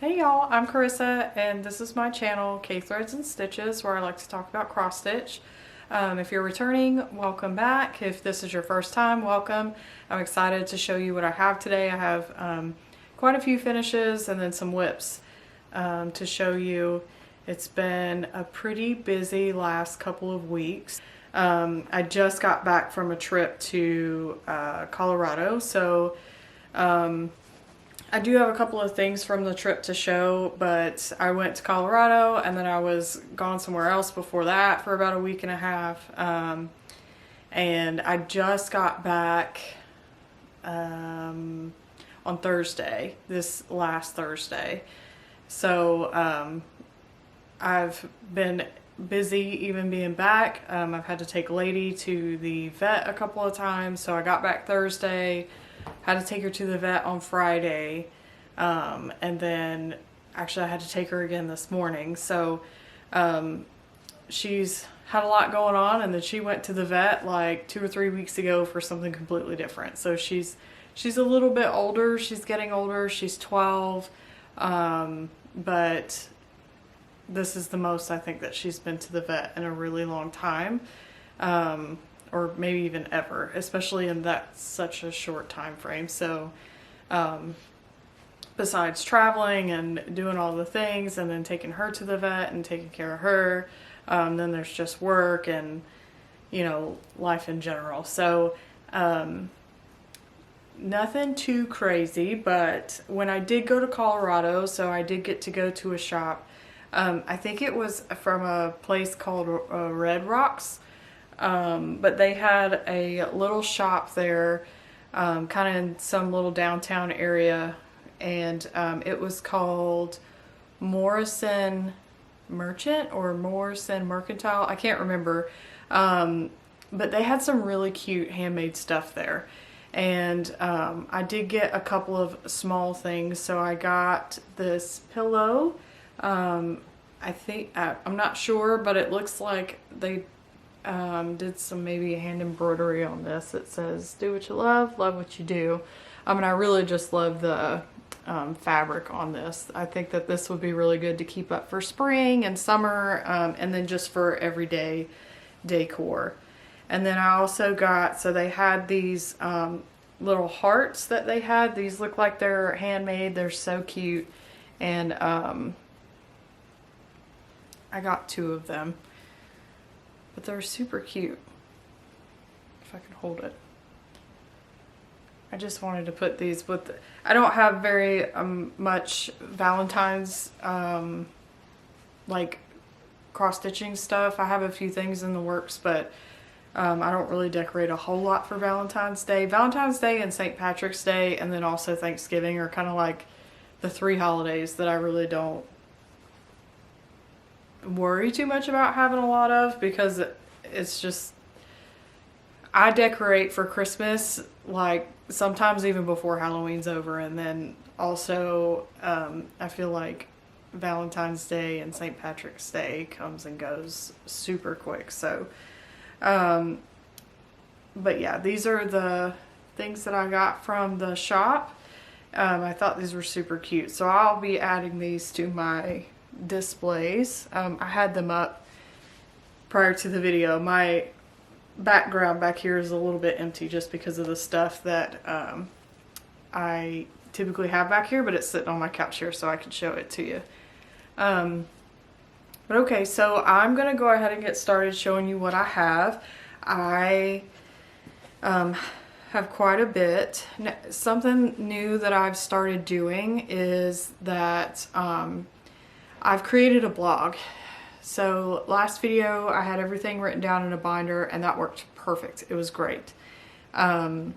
Hey y'all, I'm Carissa and this is my channel, K Threads and Stitches, where I like to talk about cross stitch. If you're returning, welcome back. If this is your first time, welcome. I'm excited to show you what I have today. I have quite a few finishes and then some whips to show you. It's been a pretty busy last couple of weeks. I just got back from a trip to Colorado, so I do have a couple of things from the trip to show, but I went to Colorado and then I was gone somewhere else before that for about a week and a half. And I just got back on Thursday, this last Thursday. So I've been busy even being back. I've had to take Lady to the vet a couple of times, so I got back Thursday. Had to take her to the vet on Friday, and then actually I had to take her again this morning. So she's had a lot going on, and then she went to the vet like 2 or 3 weeks ago for something completely different. So she's a little bit older. She's getting older. She's 12, but this is the most I think that she's been to the vet in a really long time. Or maybe even ever, especially in that such a short time frame. So besides traveling and doing all the things and then taking her to the vet and taking care of her, then there's just work and, you know, life in general. So nothing too crazy, but when I did go to Colorado, so I did get to go to a shop. I think it was from a place called Red Rocks. But they had a little shop there, kind of in some little downtown area, and it was called Morrison Merchant or Morrison Mercantile. I can't remember, but they had some really cute handmade stuff there, and I did get a couple of small things. So I got this pillow. I think I'm not sure, but it looks like they did some maybe hand embroidery on this. It says, "Do what you love what you do." I mean, I really just love the fabric on this. I think that this would be really good to keep up for spring and summer, and then just for everyday decor. And then I also got, so they had these little hearts that they had. These look like they're handmade. They're so cute. And I got 2 of them. But they're super cute. If I can hold it. I just wanted to put these with, I don't have very much Valentine's like cross stitching stuff. I have a few things in the works, but I don't really decorate a whole lot for Valentine's Day. Valentine's Day and St. Patrick's Day and then also Thanksgiving are kind of like the 3 holidays that I really don't worry too much about having a lot of, because it's just, I decorate for Christmas like sometimes even before Halloween's over, and then also I feel like Valentine's Day and St. Patrick's Day comes and goes super quick. So but yeah, these are the things that I got from the shop. I thought these were super cute, so I'll be adding these to my displays. I had them up prior to the video. My background back here is a little bit empty just because of the stuff that I typically have back here, but it's sitting on my couch here so I can show it to you. But okay, so I'm gonna go ahead and get started showing you what I have. I have quite a bit. Something new that I've started doing is that I've created a blog. So last video I had everything written down in a binder and that worked perfect. It was great. But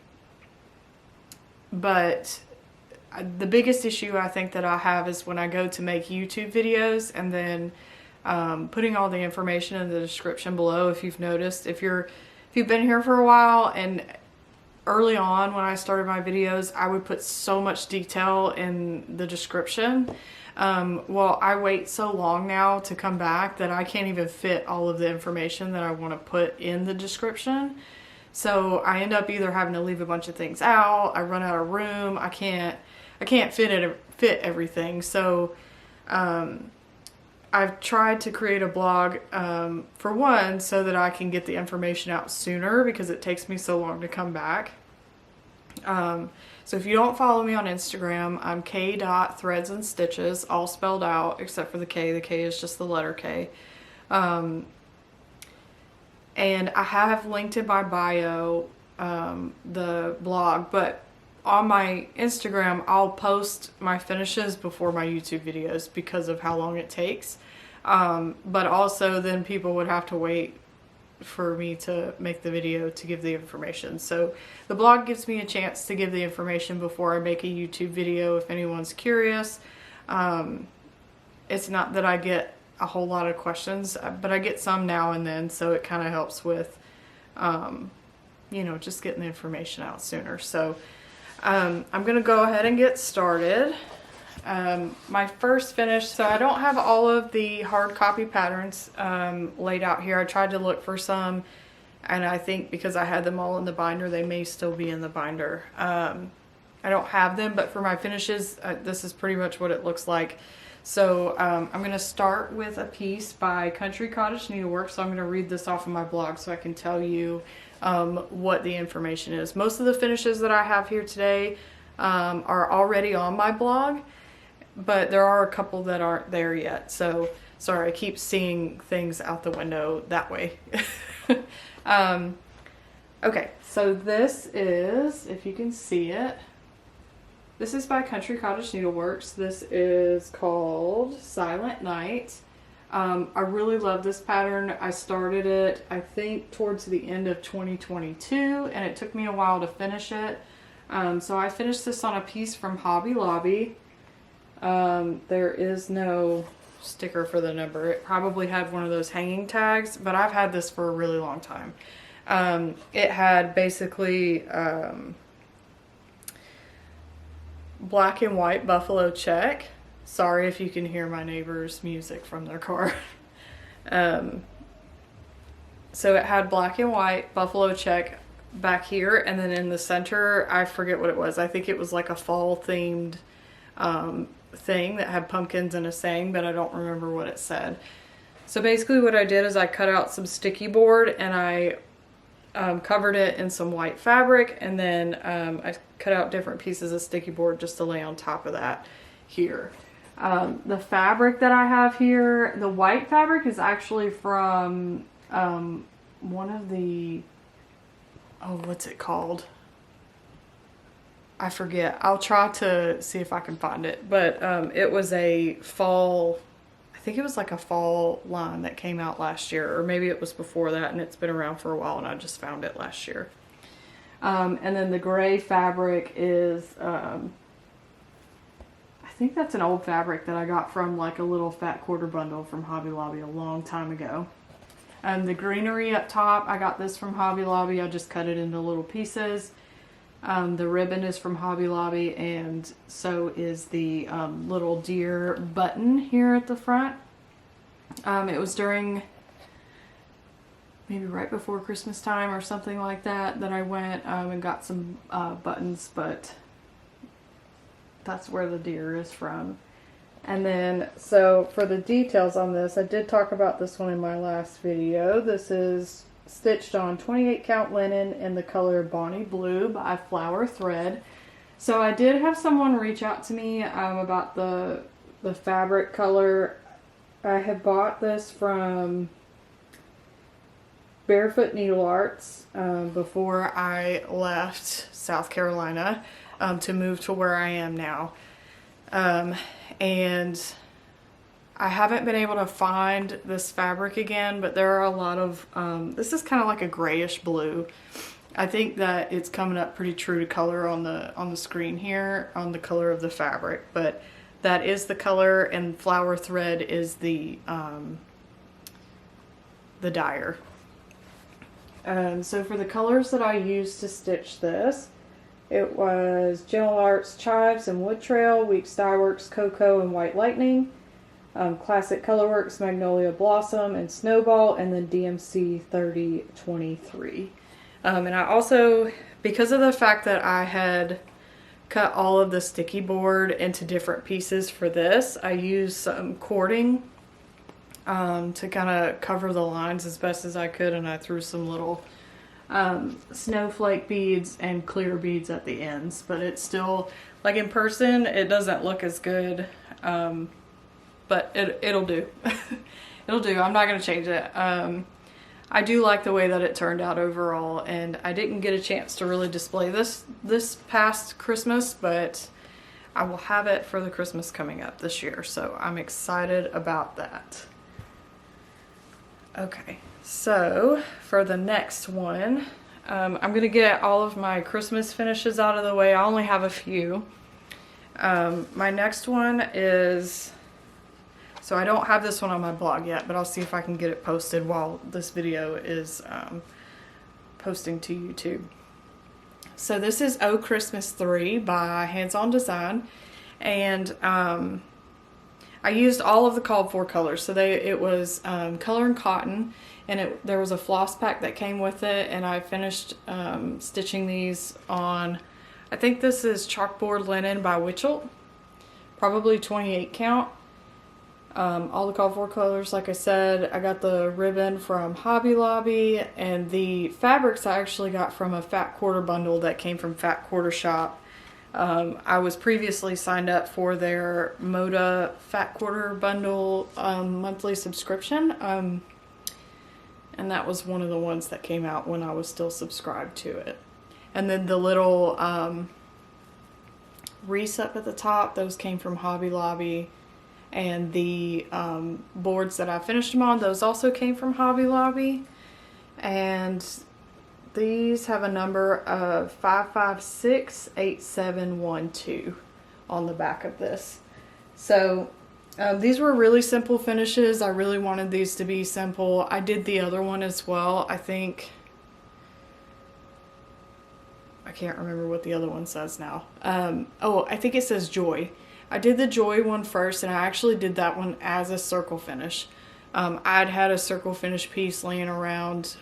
the biggest issue I think that I have is when I go to make YouTube videos and then putting all the information in the description below. If you've noticed, if you've been here for a while, and early on when I started my videos, I would put so much detail in the description. Well, I wait so long now to come back that I can't even fit all of the information that I want to put in the description. So I end up either having to leave a bunch of things out, I run out of room, I can't fit fit everything. So I've tried to create a blog, for one, so that I can get the information out sooner because it takes me so long to come back. So if you don't follow me on Instagram, I'm k.threadsandstitches, all spelled out except for the K. The K is just the letter K. And I have linked in my bio the blog, but on my Instagram I'll post my finishes before my YouTube videos because of how long it takes. But also then people would have to wait for me to make the video to give the information. So the blog gives me a chance to give the information before I make a YouTube video if anyone's curious. It's not that I get a whole lot of questions, but I get some now and then, so it kind of helps with you know, just getting the information out sooner. So I'm gonna go ahead and get started. My first finish, so I don't have all of the hard copy patterns laid out here. I tried to look for some, and I think because I had them all in the binder, they may still be in the binder. I don't have them, but for my finishes, this is pretty much what it looks like. So I'm going to start with a piece by Country Cottage Needlework. So I'm going to read this off of my blog so I can tell you what the information is. Most of the finishes that I have here today are already on my blog, but there are a couple that aren't there yet. So sorry, I keep seeing things out the window that way. Okay, so this is, if you can see it, this is by Country Cottage Needleworks. This is called Silent Night. I really love this pattern. I started it, I think, towards the end of 2022, and it took me a while to finish it. So I finished this on a piece from Hobby Lobby. There is no sticker for the number. It probably had one of those hanging tags, but I've had this for a really long time. It had basically black and white buffalo check. Sorry if you can hear my neighbor's music from their car. So it had black and white buffalo check back here, and then in the center, I forget what it was. I think it was like a fall themed thing that had pumpkins and a saying, but I don't remember what it said. So basically what I did is I cut out some sticky board and I covered it in some white fabric, and then I cut out different pieces of sticky board just to lay on top of that here. The fabric that I have here, the white fabric, is actually from one of the, oh, what's it called? I forget. I'll try to see if I can find it. But it was a fall, I think it was like a fall line that came out last year, or maybe it was before that, and it's been around for a while and I just found it last year. And then the gray fabric is, I think that's an old fabric that I got from like a little fat quarter bundle from Hobby Lobby a long time ago. The greenery up top, I got this from Hobby Lobby. I just cut it into little pieces. The ribbon is from Hobby Lobby, and so is the little deer button here at the front. It was during maybe right before Christmas time or something like that that I went and got some buttons, but that's where the deer is from. And then, so for the details on this, I did talk about this one in my last video. This is stitched on 28 count linen in the color Bonnie Blue by Flower Thread. So I did have someone reach out to me about the fabric color. I had bought this from Barefoot Needle Arts before I left South Carolina to move to where I am now. And I haven't been able to find this fabric again, but there are a lot of, this is kind of like a grayish blue. I think that it's coming up pretty true to color on the screen here, on the color of the fabric, but that is the color, and Flower Thread is the dyer. So for the colors that I used to stitch this, it was Gentle Arts Chives and Wood Trail, Weeks Dye Works Cocoa and White Lightning, Classic Colorworks Magnolia Blossom and Snowball, and then DMC 3023. And I also, because of the fact that I had cut all of the sticky board into different pieces for this. I used some cording to kind of cover the lines as best as I could, and I threw some little snowflake beads and clear beads at the ends, but it's still, like in person, it doesn't look as good, but it'll do. It'll do. I'm not going to change it. I do like the way that it turned out overall, and I didn't get a chance to really display this past Christmas, but I will have it for the Christmas coming up this year, so I'm excited about that. Okay, so for the next one, I'm going to get all of my Christmas finishes out of the way. I only have a few. My next one is... So I don't have this one on my blog yet, but I'll see if I can get it posted while this video is posting to YouTube. So this is Oh Christmas 3 by Hands On Design, and I used all of the called for colors. So it was color and cotton, and there was a floss pack that came with it, and I finished stitching these on, I think this is chalkboard linen by Witchelt, probably 28 count. All the called for colors, like I said. I got the ribbon from Hobby Lobby, and the fabrics I actually got from a Fat Quarter bundle that came from Fat Quarter Shop. I was previously signed up for their Moda Fat Quarter bundle monthly subscription, and that was one of the ones that came out when I was still subscribed to it. And then the little wreaths up at the top, those came from Hobby Lobby. And the boards that I finished them on, those also came from Hobby Lobby. And these have a number of 5568712 on the back of this. So these were really simple finishes. I really wanted these to be simple. I did the other one as well. I think, I can't remember what the other one says now. Oh, I think it says Joy. I did the Joy one first, and I actually did that one as a circle finish. I'd had a circle finish piece laying around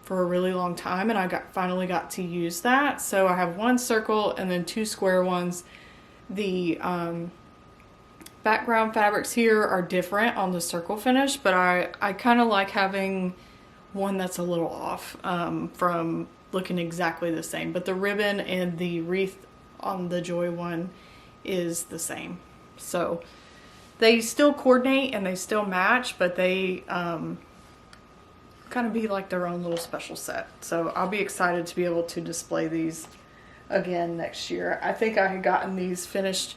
for a really long time, and I finally got to use that. So I have one circle and then two square ones. The background fabrics here are different on the circle finish, but I kind of like having one that's a little off from looking exactly the same. But the ribbon and the wreath on the Joy one is the same. So they still coordinate and they still match, but they kind of be like their own little special set. So I'll be excited to be able to display these again next year. I think I had gotten these finished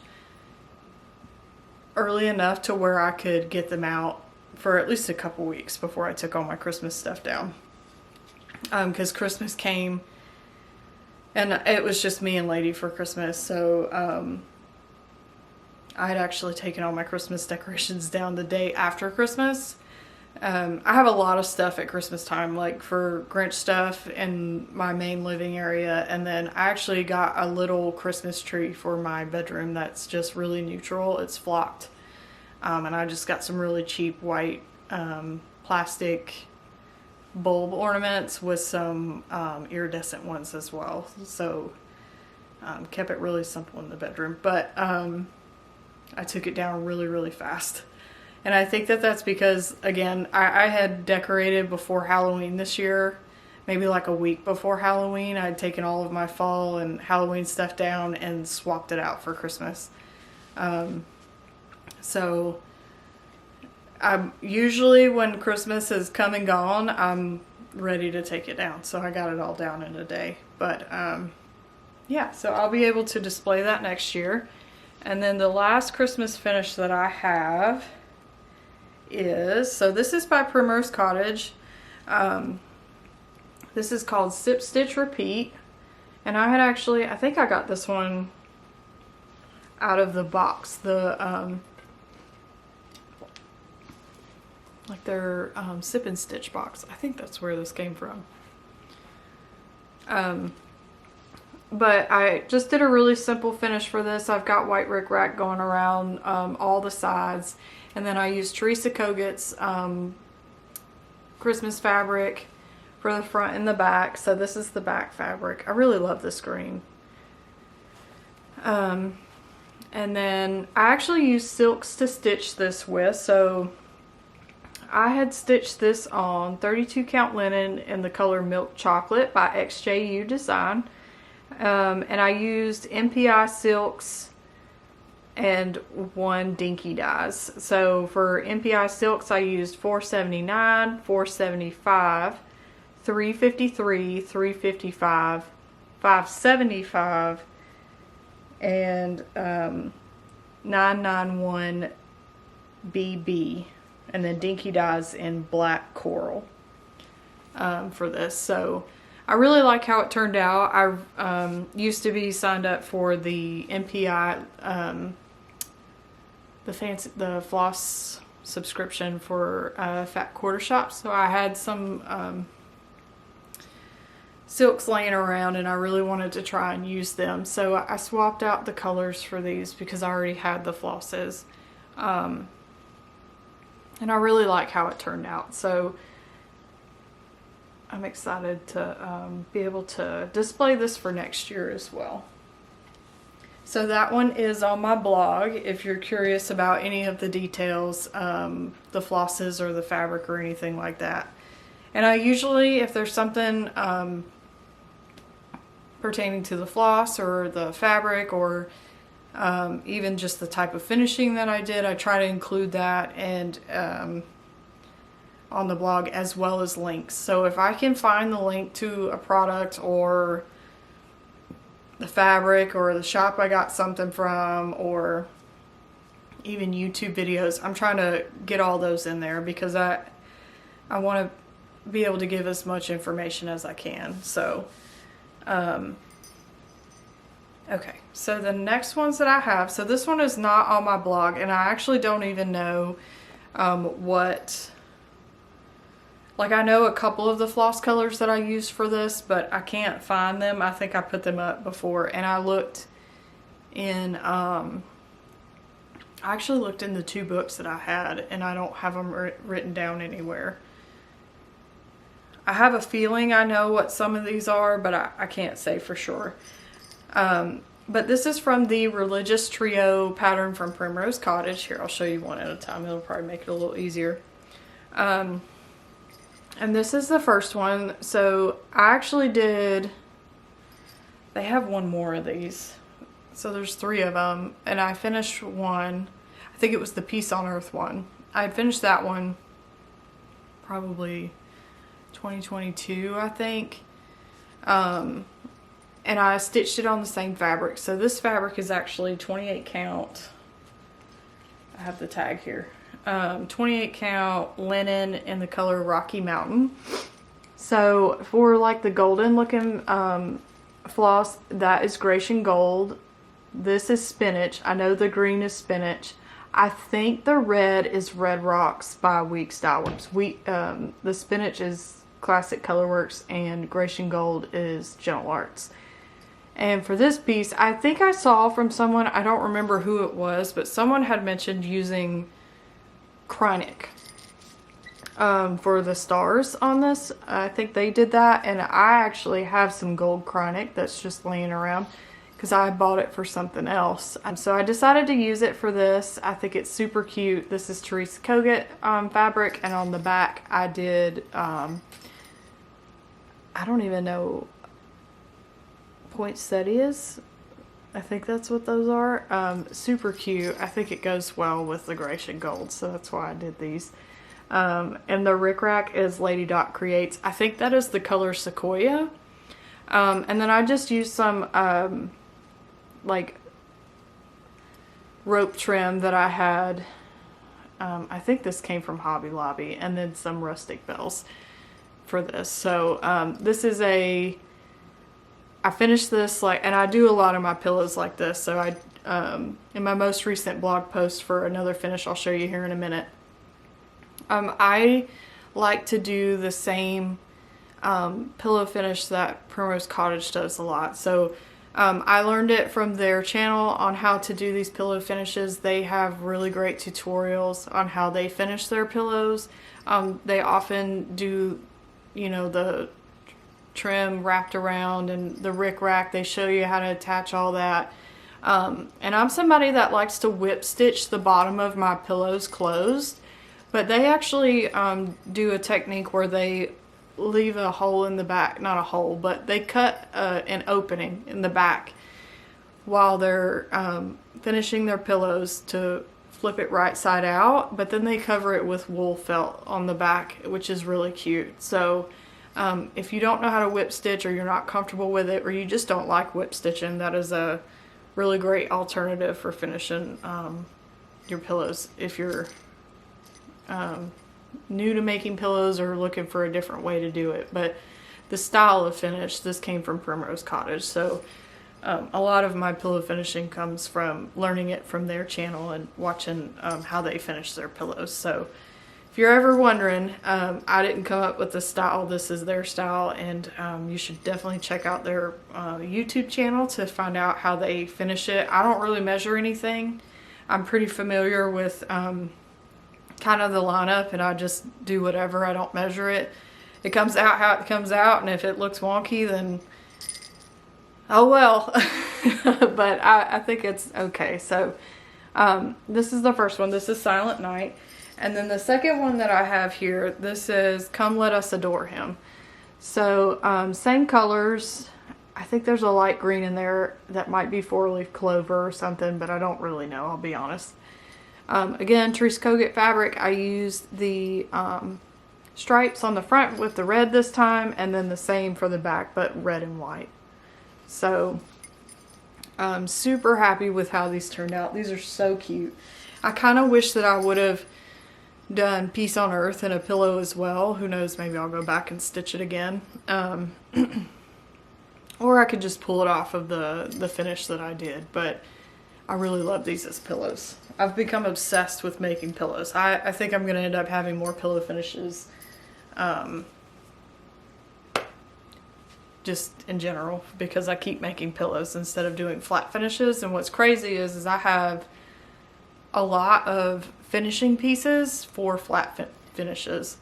early enough to where I could get them out for at least a couple weeks before I took all my Christmas stuff down. Because Christmas came and it was just me and Lady for Christmas. So I had actually taken all my Christmas decorations down the day after Christmas. I have a lot of stuff at Christmas time, like for Grinch stuff in my main living area, and then I actually got a little Christmas tree for my bedroom that's just really neutral. It's flocked, and I just got some really cheap white plastic bulb ornaments with some iridescent ones as well. So kept it really simple in the bedroom, but I took it down really, really fast. And I think that that's because, again, I had decorated before Halloween this year, maybe like a week before Halloween. I had taken all of my fall and Halloween stuff down and swapped it out for Christmas. So I'm usually, when Christmas has come and gone, I'm ready to take it down. So I got it all down in a day. But yeah, so I'll be able to display that next year. And then the last Christmas finish that I have is, so this is by Primrose Cottage. This is called Sip Stitch Repeat. And I had actually, I think I got this one out of the box. The, like their Sip and Stitch box. I think that's where this came from. But I just did a really simple finish for this. I've got white rickrack going around all the sides. And then I used Teresa Kogut's Christmas fabric for the front and the back. So this is the back fabric. I really love this green. And then I actually used silks to stitch this with, so I had stitched this on 32 count linen in the color Milk Chocolate by XJU Design. And I used MPI silks and 1 Dinky dyes. So for MPI silks I used 479, 475, 353, 355, 575, and 991 BB, and then Dinky dyes in black coral for this. So I really like how it turned out. I used to be signed up for the MPI, the Floss subscription for Fat Quarter Shop, so I had some silks laying around and I really wanted to try and use them, so I swapped out the colors for these because I already had the flosses, and I really like how it turned out, so I'm excited to be able to display this for next year as well. So that one is on my blog if you're curious about any of the details, the flosses or the fabric or anything like that. And I usually, if there's something pertaining to the floss or the fabric or even just the type of finishing that I did, I try to include that and on the blog, as well as links. So if I can find the link to a product or the fabric or the shop I got something from or even YouTube videos, I'm trying to get all those in there because I want to be able to give as much information as I can. So okay, so the next ones that I have, so this one is not on my blog and I actually don't even know what, like I know a couple of the floss colors that I used for this, but I can't find them. I think I put them up before, and I looked in, I actually looked in the 2 books that I had, and I don't have them written down anywhere. I have a feeling I know what some of these are, but I can't say for sure. But this is from the Religious Trio pattern from Primrose Cottage. Here, I'll show you one at a time. It'll probably make it a little easier. And this is the first one. So I actually did, they have one more of these. So there's 3 of them. And I finished one, I think it was the Peace on Earth one. I had finished that one probably 2022, I think. And I stitched it on the same fabric. So this fabric is actually 28 count. I have the tag here. 28 count linen in the color Rocky Mountain. So for like the golden looking floss, that is Grecian Gold. This is Spinach. I know the green is Spinach. I think the red is Red Rocks by Weeks Dye Works. The Spinach is Classic Colorworks and Grecian Gold is Gentle Arts. And for this piece, I think I saw from someone, I don't remember who it was, but someone had mentioned using Krynic for the stars on this. I think they did that, and I actually have some gold Krynic that's just laying around because I bought it for something else. So I decided to use it for this. I think it's super cute. This is Teresa Kogut fabric, and on the back I did, I don't even know, poinsettias. I think that's what those are. Super cute. I think it goes well with the Grecian Gold, so that's why I did these. And the rickrack is Lady Dot Creates. I think that is the color Sequoia. And then I just used some like rope trim that I had. I think this came from Hobby Lobby, and then some rustic bells for this. So this is I finished this and I do a lot of my pillows like this. So in my most recent blog post for another finish I'll show you here in a minute, I like to do the same pillow finish that Primrose Cottage does a lot. So I learned it from their channel on how to do these pillow finishes. They have really great tutorials on how they finish their pillows. They often do, you know, the trim wrapped around and the rickrack. They show you how to attach all that. And I'm somebody that likes to whip stitch the bottom of my pillows closed, but they actually do a technique where they leave a hole in the back, not a hole, but they cut an opening in the back while they're finishing their pillows to flip it right side out, but then they cover it with wool felt on the back, which is really cute. So if you don't know how to whip stitch, or you're not comfortable with it, or you just don't like whip stitching, that is a really great alternative for finishing your pillows if you're new to making pillows or looking for a different way to do it. But the style of finish, this came from Primrose Cottage, so a lot of my pillow finishing comes from learning it from their channel and watching how they finish their pillows. So if you're ever wondering, I didn't come up with the style, this is their style, and you should definitely check out their YouTube channel to find out how they finish it. I don't really measure anything. I'm pretty familiar with kind of the lineup, and I just do whatever. I don't measure it. It comes out how it comes out, and if it looks wonky, then oh well. But I think it's okay. So this is the first one. This is Silent Night. And then the second one that I have here, this is Come Let Us Adore Him. So same colors. I think there's a light green in there that might be 4-leaf clover or something, but I don't really know, I'll be honest. Again, Teresa Kogut fabric. I used the stripes on the front with the red this time, and then the same for the back, but red and white. So I'm super happy with how these turned out. These are so cute. I kind of wish that I would have done Peace on Earth in a pillow as well. Who knows, maybe I'll go back and stitch it again. Or I could just pull it off of the finish that I did. But I really love these as pillows. I've become obsessed with making pillows. I think I'm going to end up having more pillow finishes just in general, because I keep making pillows instead of doing flat finishes. And what's crazy is I have a lot of finishing pieces for flat finishes.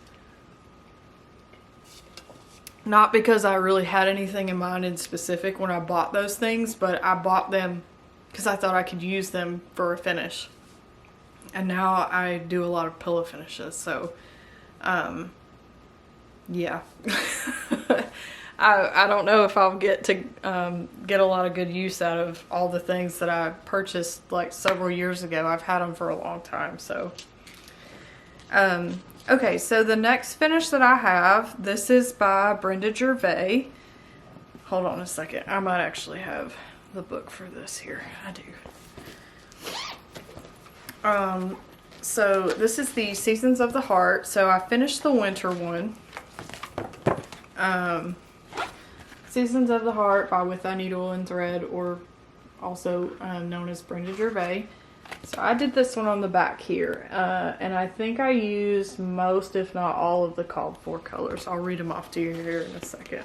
Not because I really had anything in mind in specific when I bought those things, but I bought them because I thought I could use them for a finish. And now I do a lot of pillow finishes, so yeah. I don't know if I'll get to get a lot of good use out of all the things that I purchased like several years ago. I've had them for a long time, so. Okay, so the next finish that I have, this is by Brenda Gervais. Hold on a second. I might actually have the book for this here. I do. So this is the Seasons of the Heart. So I finished the winter one. Seasons of the Heart by With Thy Needle and Thread, or also known as Brenda Gervais. So I did this one on the back here, and I think I used most, if not all, of the called for colors. I'll read them off to you here in a second.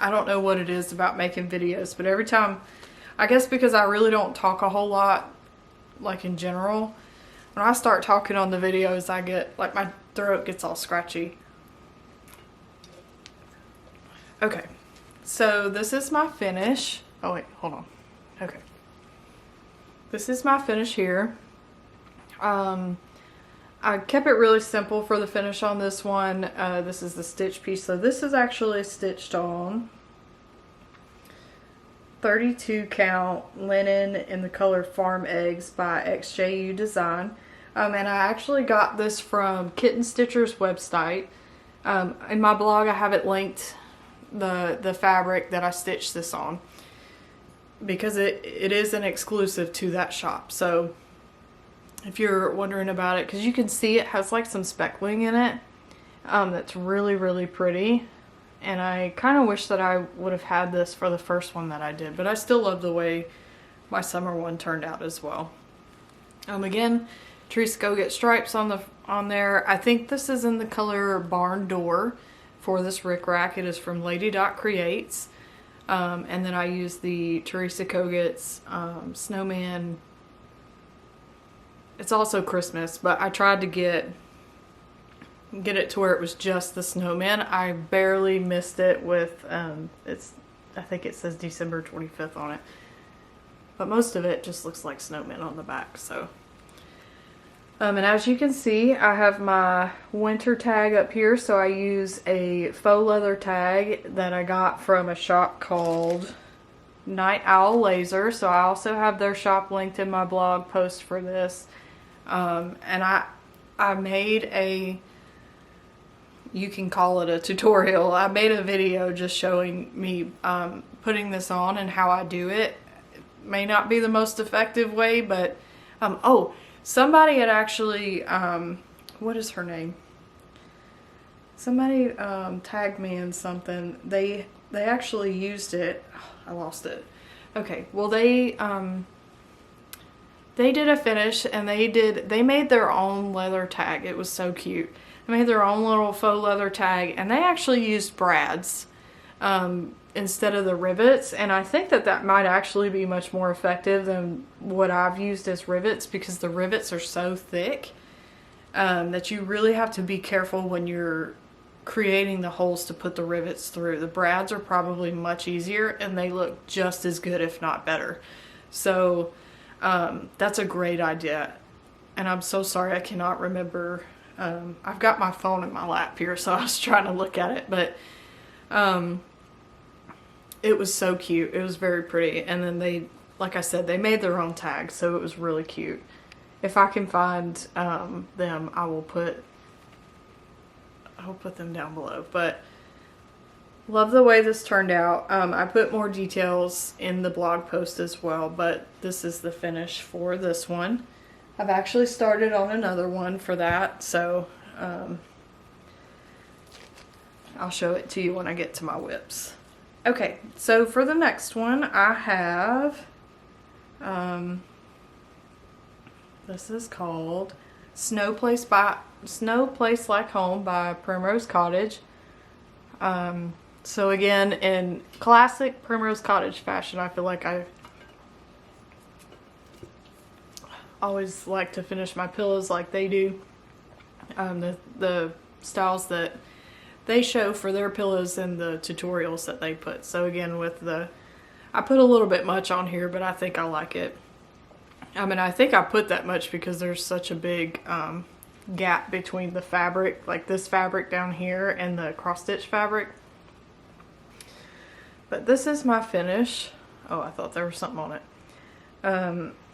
I don't know what it is about making videos, but every time, I guess because I really don't talk a whole lot, like in general, when I start talking on the videos, I get, like, my throat gets all scratchy. Okay, so this is my finish. Oh wait, hold on. Okay. This is my finish here. I kept it really simple for the finish on this one. This is the stitch piece. So this is actually stitched on 32 count linen in the color Farm Eggs by XJU Design. And I actually got this from Kitten Stitcher's website. In my blog I have it linked, the fabric that I stitched this on, because it is an exclusive to that shop. So if you're wondering about it, because you can see it has like some speckling in it, that's really, really pretty. And I kind of wish that I would have had this for the first one that I did, but I still love the way my summer one turned out as well. Again, Teresa Kogut stripes on there. I think this is in the color Barn Door for this rickrack. It is from Lady Dot Creates. And then I used the Teresa Kogut's Snowman. It's also Christmas, but I tried to get get it to where it was just the snowman. I barely missed it with, I think it says December 25th on it. But most of it just looks like snowmen on the back, so. And as you can see, I have my winter tag up here, so I use a faux leather tag that I got from a shop called Night Owl Laser. So I also have their shop linked in my blog post for this. And I made a, you can call it a tutorial. I made a video just showing me putting this on and how I do it. It may not be the most effective way, but oh, somebody had actually, what is her name? Somebody tagged me in something. They actually used it. Oh, I lost it. Okay, well they did a finish and they made their own leather tag. It was so cute. They made their own little faux leather tag, and they actually used brads instead of the rivets, and I think that might actually be much more effective than what I've used as rivets, because the rivets are so thick that you really have to be careful when you're creating the holes to put the rivets through. The brads are probably much easier, and they look just as good, if not better. So that's a great idea, and I'm so sorry I cannot remember. I've got my phone in my lap here, so I was trying to look at it, but it was so cute. It was very pretty. And then they, like I said, they made their own tags, so it was really cute. If I can find them, I'll put them down below. But love the way this turned out. I put more details in the blog post as well, but this is the finish for this one. I've actually started on another one for that, so I'll show it to you when I get to my whips. Okay, so for the next one, I have, this is called Snow Place Like Home by Primrose Cottage. So again, in classic Primrose Cottage fashion, I feel like I always like to finish my pillows like they do. The styles that they show for their pillows and the tutorials that they put. So again, with I put a little bit much on here, but I think I like it. I mean, I think I put that much because there's such a big gap between the fabric, like this fabric down here, and the cross-stitch fabric. But this is my finish. Oh, I thought there was something on it.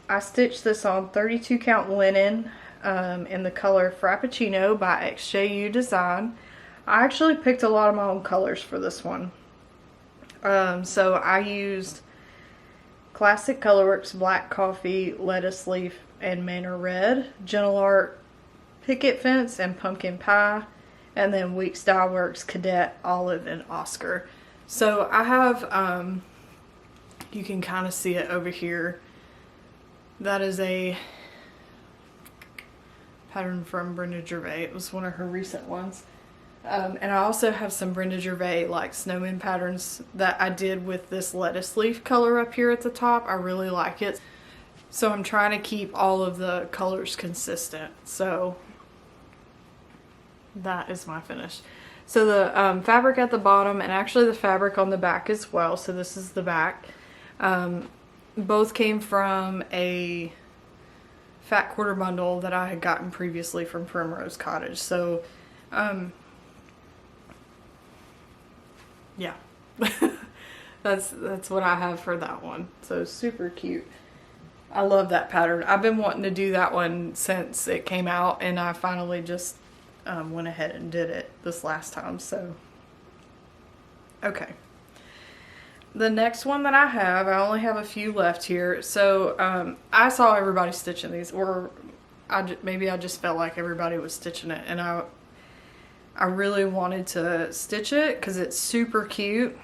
I stitched this on 32 count linen in the color Frappuccino by XJU Design. I actually picked a lot of my own colors for this one. So I used Classic Colorworks Black Coffee, Lettuce Leaf, and Manor Red, Gentle Art Picket Fence, and Pumpkin Pie, and then Week Style Works Cadet, Olive, and Oscar. So I have, you can kind of see it over here. That is a pattern from Brenda Gervais. It was one of her recent ones. And I also have some Brenda Gervais like snowman patterns that I did with this lettuce leaf color up here at the top. I really like it. So I'm trying to keep all of the colors consistent. So that is my finish. So the fabric at the bottom, and actually the fabric on the back as well. So this is the back. Both came from a fat quarter bundle that I had gotten previously from Primrose Cottage. So yeah, that's what I have for that one. So super cute. I love that pattern. I've been wanting to do that one since it came out, and I finally just went ahead and did it this last time. So okay, the next one that I have, I only have a few left here. So I saw everybody stitching these, or maybe I just felt like everybody was stitching it, and I really wanted to stitch it because it's super cute.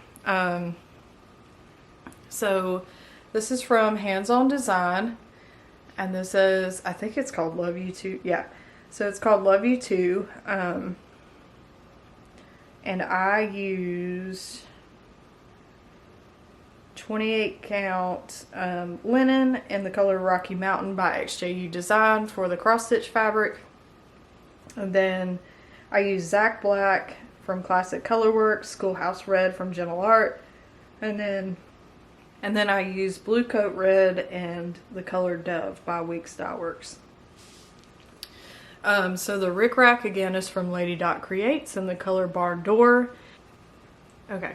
So this is from Hands On Design, and this is, I think it's called Love You Too. Yeah, so it's called Love You Too. And I used 28 count linen in the color Rocky Mountain by XJU Design for the cross stitch fabric. And then I use Zach Black from Classic Colorworks, Schoolhouse Red from Gentle Art, and then I use Blue Coat Red and the color Dove by Week Style Works. So the Rick Rack again is from Lady Dot Creates in the color Barn Door. Okay,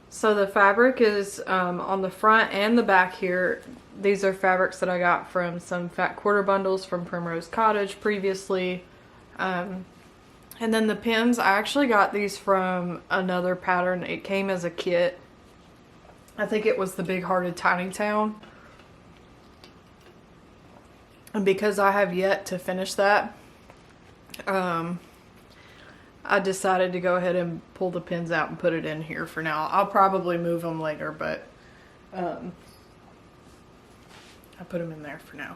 so the fabric is on the front and the back here. These are fabrics that I got from some fat quarter bundles from Primrose Cottage previously. And then the pins, I actually got these from another pattern. It came as a kit. I think it was the Big Hearted Tiny Town. And because I have yet to finish that, I decided to go ahead and pull the pins out and put it in here for now. I'll probably move them later, but I put them in there for now.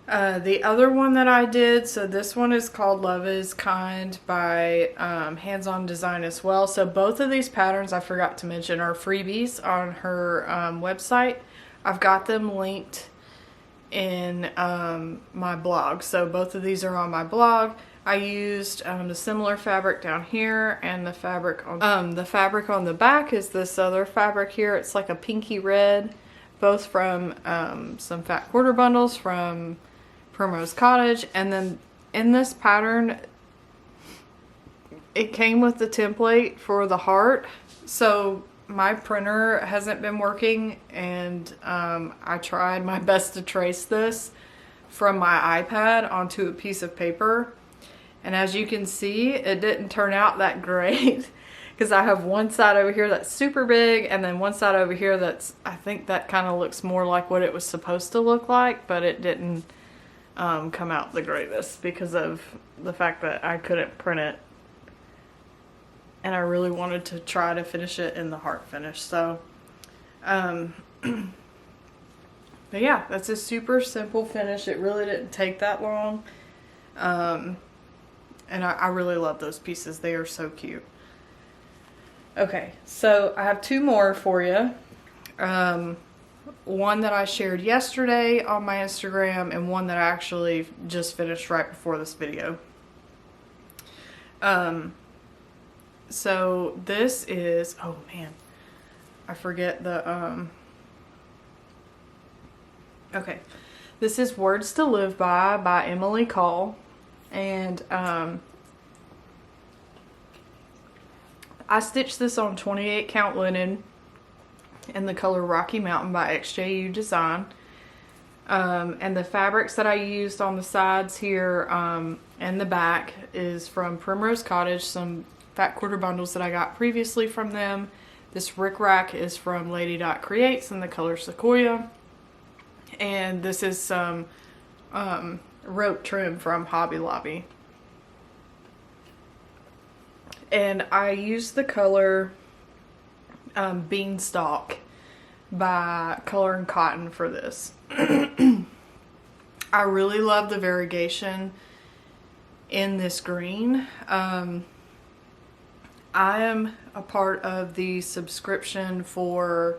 The other one that I did, so this one is called Love is Kind by Hands On Design as well. So both of these patterns, I forgot to mention, are freebies on her website. I've got them linked in my blog. So both of these are on my blog. I used the similar fabric down here, and the fabric on the back is this other fabric here. It's like a pinky red, both from some fat quarter bundles from Primrose Cottage. And then in this pattern, it came with the template for the heart. So my printer hasn't been working, and I tried my best to trace this from my iPad onto a piece of paper. And as you can see, it didn't turn out that great because I have one side over here that's super big, and then one side over here that's, I think that kind of looks more like what it was supposed to look like, but it didn't come out the greatest because of the fact that I couldn't print it. And I really wanted to try to finish it in the heart finish. So, but yeah, that's a super simple finish. It really didn't take that long. And I really love those pieces. They are so cute. Okay, so I have two more for you. One that I shared yesterday on my Instagram, and one that I actually just finished right before this video. So this is, oh man, I forget the, okay. This is Words to Live by Emily Call. And, I stitched this on 28 count linen in the color Rocky Mountain by XJU Design. And the fabrics that I used on the sides here, and the back is from Primrose Cottage, some fat quarter bundles that I got previously from them. This Rick Rack is from Lady Dot Creates in the color Sequoia. And this is some rope trim from Hobby Lobby. And I used the color Beanstalk by Color and Cotton for this. I really love the variegation in this green. I am a part of the subscription for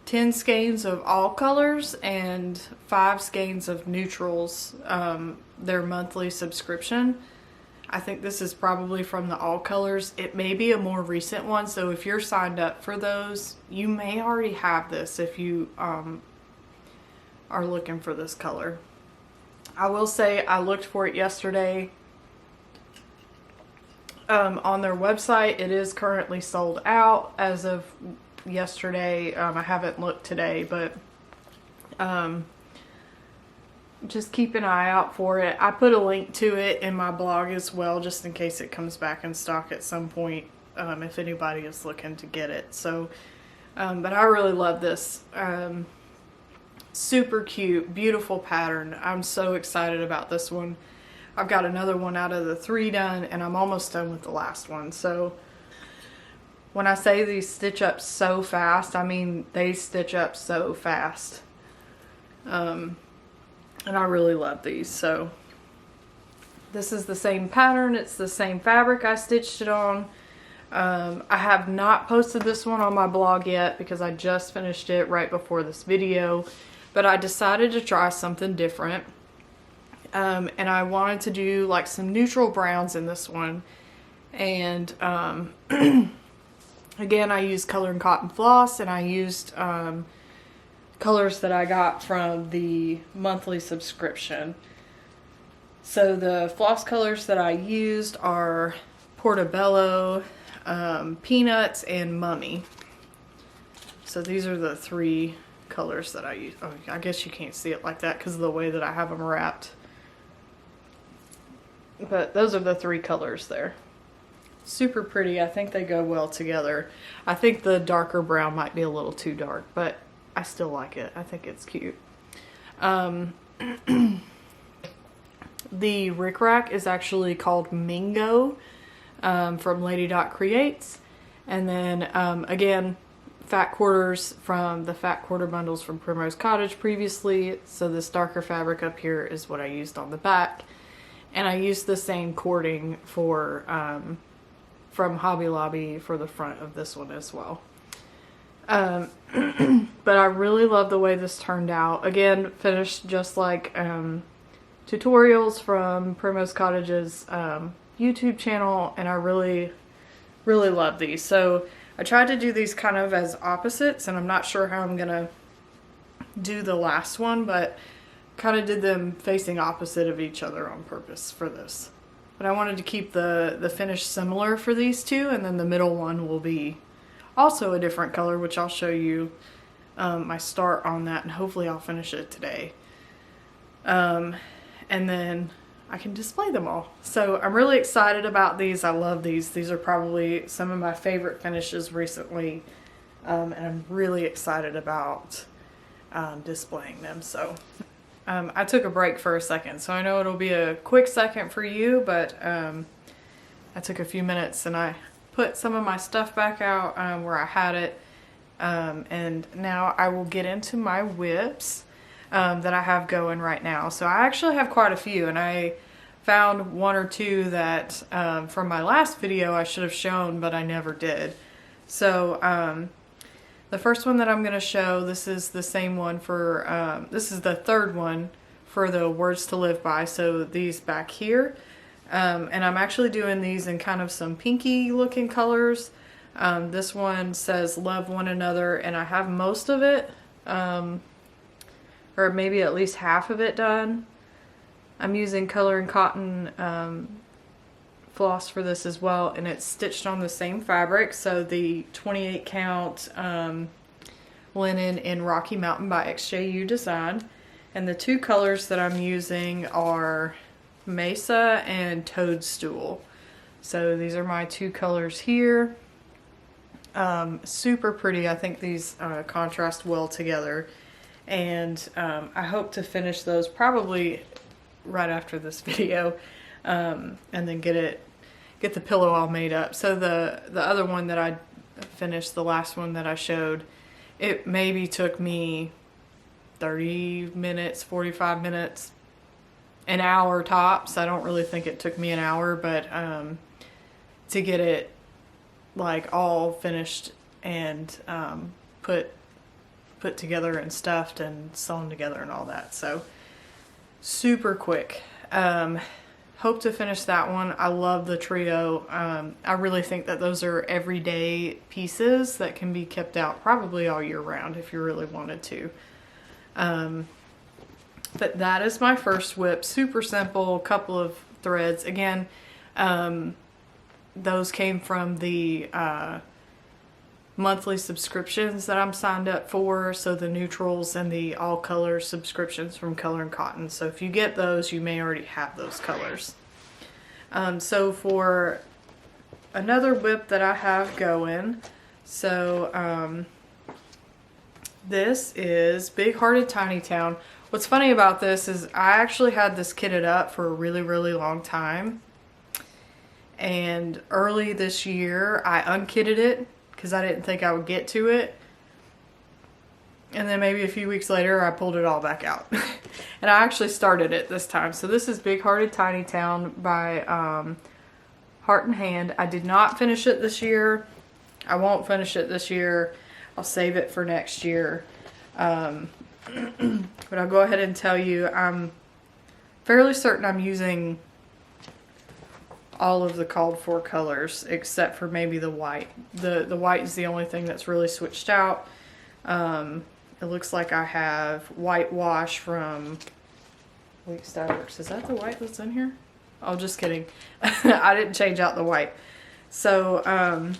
10 skeins of all colors and 5 skeins of neutrals, their monthly subscription. I think this is probably from the all colors. It may be a more recent one, so if you're signed up for those, you may already have this if you are looking for this color. I will say I looked for it yesterday. On their website, it is currently sold out as of yesterday. I haven't looked today, but just keep an eye out for it. I put a link to it in my blog as well, just in case it comes back in stock at some point, if anybody is looking to get it. So, but I really love this. Super cute, beautiful pattern. I'm so excited about this one. I've got another one out of the 3 done, and I'm almost done with the last one. So when I say these stitch up so fast, I mean they stitch up so fast. And I really love these. So this is the same pattern. It's the same fabric I stitched it on. I have not posted this one on my blog yet because I just finished it right before this video. But I decided to try something different. And I wanted to do like some neutral browns in this one. And again, I used Color and Cotton Floss, and I used colors that I got from the monthly subscription. So the floss colors that I used are Portobello, Peanuts, and Mummy. So these are the 3 colors that I use. Oh, I guess you can't see it like that because of the way that I have them wrapped. But those are the 3 colors there. Super pretty. I think they go well together. I think the darker brown might be a little too dark, but I still like it. I think it's cute. The rickrack is actually called Mingo from Lady Dot Creates. And then again, fat quarters from the fat quarter bundles from Primrose Cottage previously. So this darker fabric up here is what I used on the back. And I used the same cording for from Hobby Lobby for the front of this one as well. But I really love the way this turned out. Again, finished just like tutorials from Primrose Cottage's YouTube channel, and I really love these. So I tried to do these kind of as opposites, and I'm not sure how I'm gonna do the last one, but kind of did them facing opposite of each other on purpose for this. But I wanted to keep the finish similar for these two, and then the middle one will be also a different color, which I'll show you my start on that, and hopefully I'll finish it today. And then I can display them all. So I'm really excited about these. I love these. These are probably some of my favorite finishes recently, and I'm really excited about displaying them. So I took a break for a second, so I know it'll be a quick second for you, but I took a few minutes and I put some of my stuff back out where I had it, and now I will get into my whips that I have going right now. So I actually have quite a few, and I found 1 or 2 that from my last video I should have shown, but I never did. So the first one that I'm going to show, this is the same one for, this is the 3rd one for the Words to Live By. So these back here, and I'm actually doing these in kind of some pinky looking colors. This one says love one another, and I have most of it, or maybe at least half of it done. I'm using Color and Cotton floss for this as well, and it's stitched on the same fabric. So the 28 count linen in Rocky Mountain by XJU Design, and the 2 colors that I'm using are Mesa and Toadstool. So these are my 2 colors here. Super pretty. I think these contrast well together, and I hope to finish those probably right after this video, and then get the pillow all made up. So the other one that I finished, the last one that I showed, it maybe took me 30 minutes, 45 minutes, an hour tops. I don't really think it took me an hour, but to get it like all finished and put together and stuffed and sewn together and all that. So super quick. Hope to finish that one. I love the trio. I really think that those are everyday pieces that can be kept out probably all year round if you really wanted to. But that is my first whip. Super simple, couple of threads. Again, those came from the monthly subscriptions that I'm signed up for. So the neutrals and the all color subscriptions from Color and Cotton. So if you get those, you may already have those colors. So for another whip that I have going, so this is Big Hearted Tiny Town. What's funny about this is I actually had this kitted up for a really long time, and early this year I unkitted it because I didn't think I would get to it, and then maybe a few weeks later I pulled it all back out and I actually started it this time. So this is Big Hearted Tiny Town by Heart and Hand. I did not finish it this year. I won't finish it this year. I'll save it for next year. But I'll go ahead and tell you I'm fairly certain I'm using all of the called for colors except for maybe the white. The white is the only thing that's really switched out. It looks like I have whitewash from Weeks Dye Works. Is that the white that's in here? Oh, just kidding. I didn't change out the white. So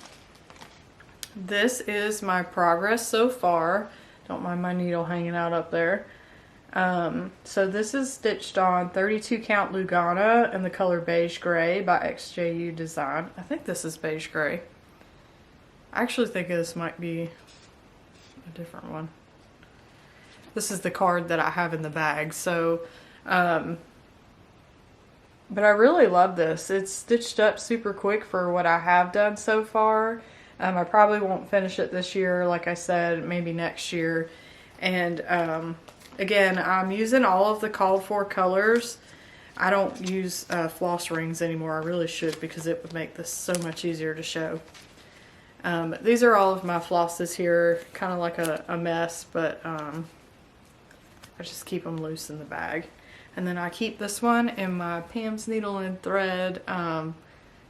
this is my progress so far. Don't mind my needle hanging out up there. So this is stitched on 32 count Lugana in the color beige gray by XJU Design. I think this is beige gray. I actually think this might be a different one. This is the card that I have in the bag. So, but I really love this. It's stitched up super quick for what I have done so far. I probably won't finish it this year, like I said, maybe next year. And again, I'm using all of the called for colors. I don't use floss rings anymore. I really should, because it would make this so much easier to show. These are all of my flosses here, kind of like a mess, but I just keep them loose in the bag. And then I keep this one in my Pam's Needle and Thread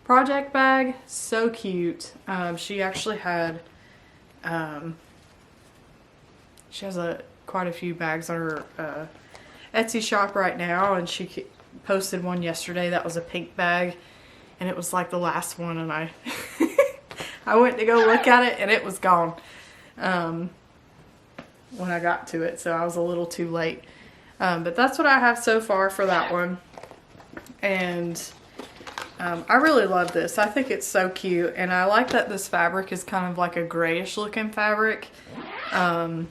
project bag. So cute. She actually had, she has quite a few bags on her Etsy shop right now, and she posted one yesterday that was a pink bag, and it was like the last one, and I I went to go look at it and it was gone when I got to it, so I was a little too late. But that's what I have so far for that one. And I really love this. I think it's so cute, and I like that this fabric is kind of like a grayish looking fabric, because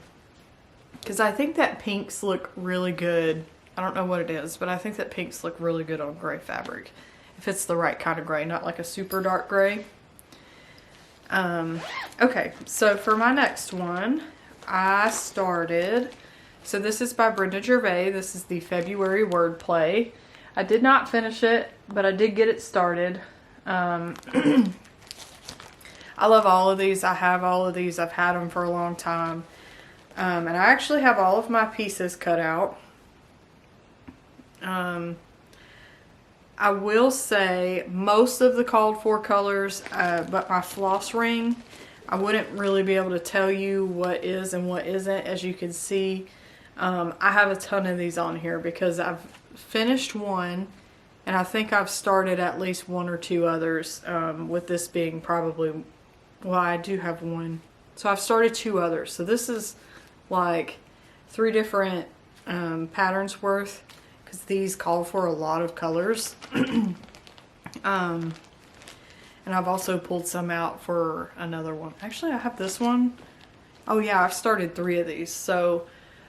I think that pinks look really good. I don't know what it is, but I think that pinks look really good on gray fabric, if it's the right kind of gray, not like a super dark gray. Okay, so for my next one, I started, so this is by Brenda Gervais. This is the February Wordplay. I did not finish it, but I did get it started. I love all of these. I have all of these. I've had them for a long time. And I actually have all of my pieces cut out. I will say most of the called for colors, but my floss ring, I wouldn't really be able to tell you what is and what isn't. As you can see, I have a ton of these on here because I've finished one, and I think I've started at least one or two others, with this being probably, well, I do have one. So I've started two others. So this is like 3 different patterns worth, because these call for a lot of colors. And I've also pulled some out for another one. Actually, I have this one. Oh yeah, I've started 3 of these. So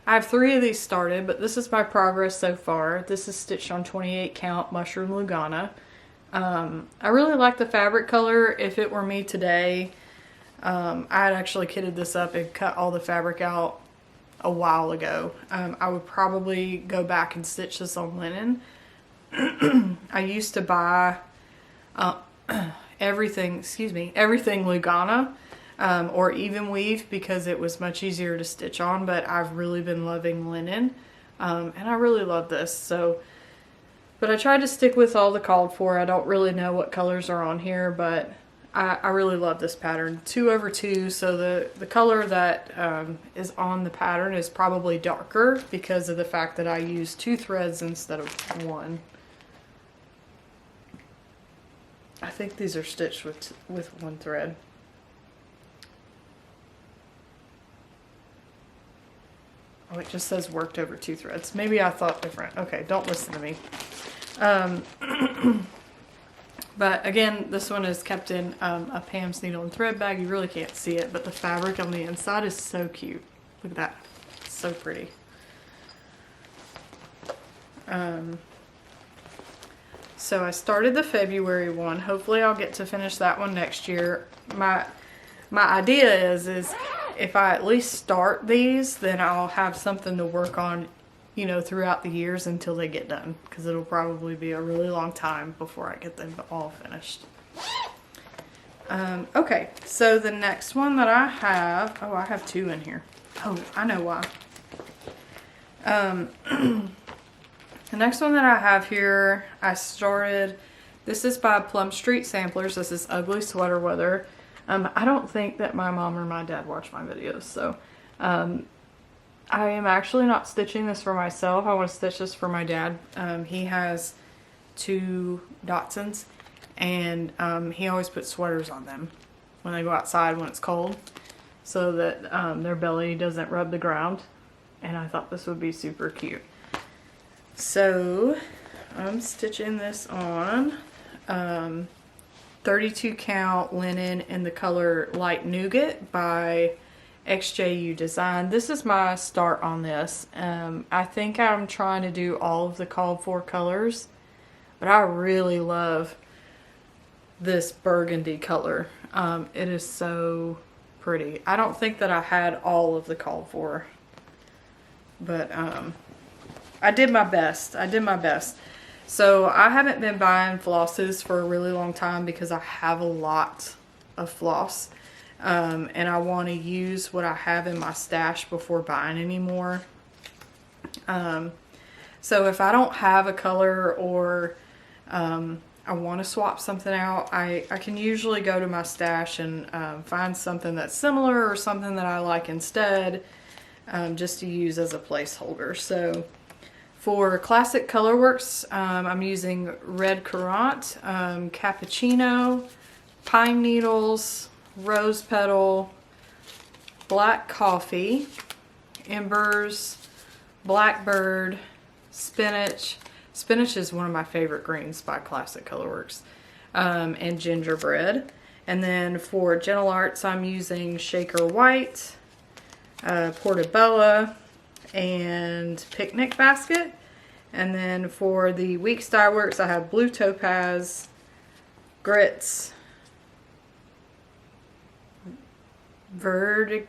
I have 3 of these started, but this is my progress so far. This is stitched on 28 count Mushroom Lugana. I really like the fabric color. If it were me today, I had actually kitted this up and cut all the fabric out a while ago. I would probably go back and stitch this on linen. I used to buy everything Lugana, or even weave, because it was much easier to stitch on, but I've really been loving linen, and I really love this. So, but I tried to stick with all the called for. I don't really know what colors are on here, but I really love this pattern. 2/2, so the color that is on the pattern is probably darker because of the fact that I use 2 threads instead of 1. I think these are stitched with 1 thread. Oh, it just says worked over 2 threads. Maybe I thought different. Okay, don't listen to me. But again, this one is kept in a Pam's Needle and Thread bag. You really can't see it, but the fabric on the inside is so cute. Look at that. It's so pretty. So I started the February one. Hopefully I'll get to finish that one next year. My idea is if I at least start these, then I'll have something to work on, you know, throughout the years until they get done, because it'll probably be a really long time before I get them all finished. Okay, so the next one that I have, oh, I have 2 in here. Oh, I know why. And The next one that I have here, this is by Plum Street Samplers. This is Ugly Sweater Weather. I don't think that my mom or my dad watch my videos, so I am actually not stitching this for myself. I want to stitch this for my dad. He has 2 Dachshunds, and he always puts sweaters on them when they go outside when it's cold, so that their belly doesn't rub the ground, and I thought this would be super cute. So I'm stitching this on 32 count linen in the color Light Nougat by XJU Design. This is my start on this. I think I'm trying to do all of the called for colors, but I really love this burgundy color. It is so pretty. I don't think that I had all of the called for, but I did my best. So I haven't been buying flosses for a really long time because I have a lot of floss. And I want to use what I have in my stash before buying any more. So if I don't have a color, or I want to swap something out, I can usually go to my stash and find something that's similar or something that I like instead, just to use as a placeholder. So for Classic Colorworks, I'm using Red Courant, Cappuccino, Pine Needles, Rose Petal, Black Coffee, Embers, Blackbird, Spinach. Spinach is one of my favorite greens by Classic Colorworks, and Gingerbread. And then for Gentle Arts, I'm using Shaker White, Portobello, and Picnic Basket. And then for the Weeks Dye Works, I have Blue Topaz, Grits, Verdigris,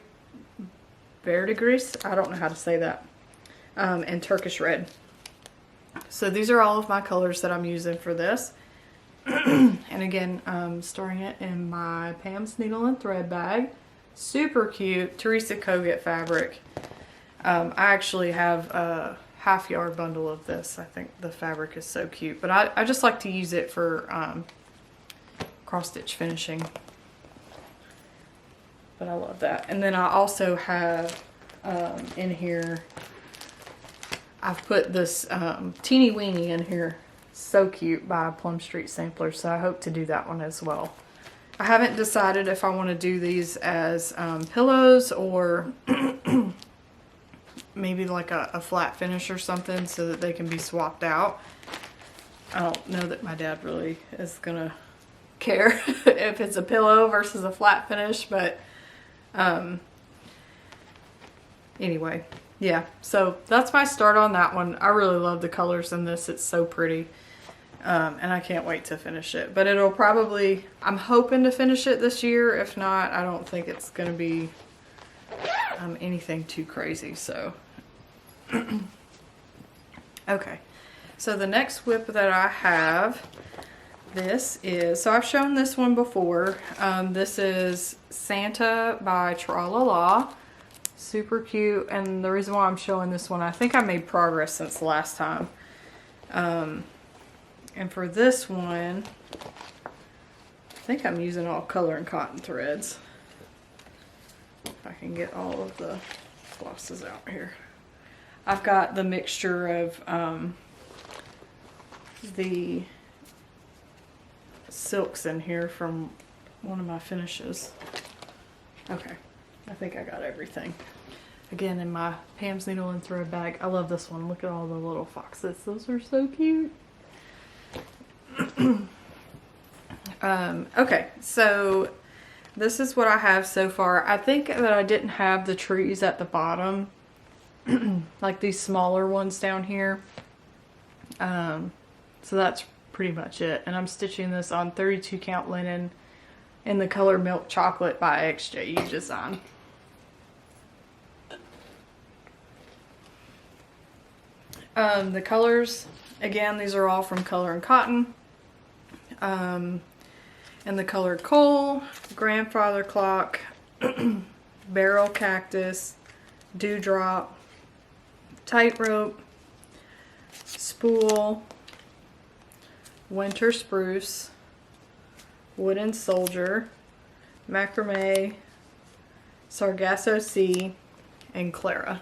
I don't know how to say that, and Turkish Red. So these are all of my colors that I'm using for this. And again, I'm storing it in my Pam's Needle and Thread bag. Super cute, Teresa Kogut fabric. I actually have a half-yard bundle of this. I think the fabric is so cute, but I just like to use it for cross-stitch finishing. But I love that. And then I also have in here, I've put this Teeny Weeny in here. So cute, by Plum Street Samplers. So I hope to do that one as well. I haven't decided if I want to do these as pillows, or maybe like a flat finish or something, so that they can be swapped out. I don't know that my dad really is gonna care if it's a pillow versus a flat finish, but anyway, yeah, so that's my start on that one. I really love the colors in this. It's so pretty, and I can't wait to finish it. But it'll probably, I'm hoping to finish it this year. If not, I don't think it's gonna be anything too crazy. So okay, so the next whip that I have, this is, so I've shown this one before. This is Santa by Tralala. Super cute. And the reason why I'm showing this one, I think I made progress since the last time. And for this one, I think I'm using all color and cotton threads. If I can get all of the flosses out here. I've got the mixture of the silks in here from one of my finishes. Okay, I think I got everything. Again, in my Pam's Needle and Thread bag. I love this one. Look at all the little foxes. Those are so cute. Okay, so this is what I have so far. I think that I didn't have the trees at the bottom, like these smaller ones down here. So that's pretty much it. And I'm stitching this on 32 count linen in the color Milk Chocolate by XJU Design. The colors, again, these are all from Color and Cotton. And the color Coal, Grandfather Clock, Barrel Cactus, Dewdrop, Tightrope, spool, winter spruce, wooden soldier, macrame, sargasso sea, and Clara.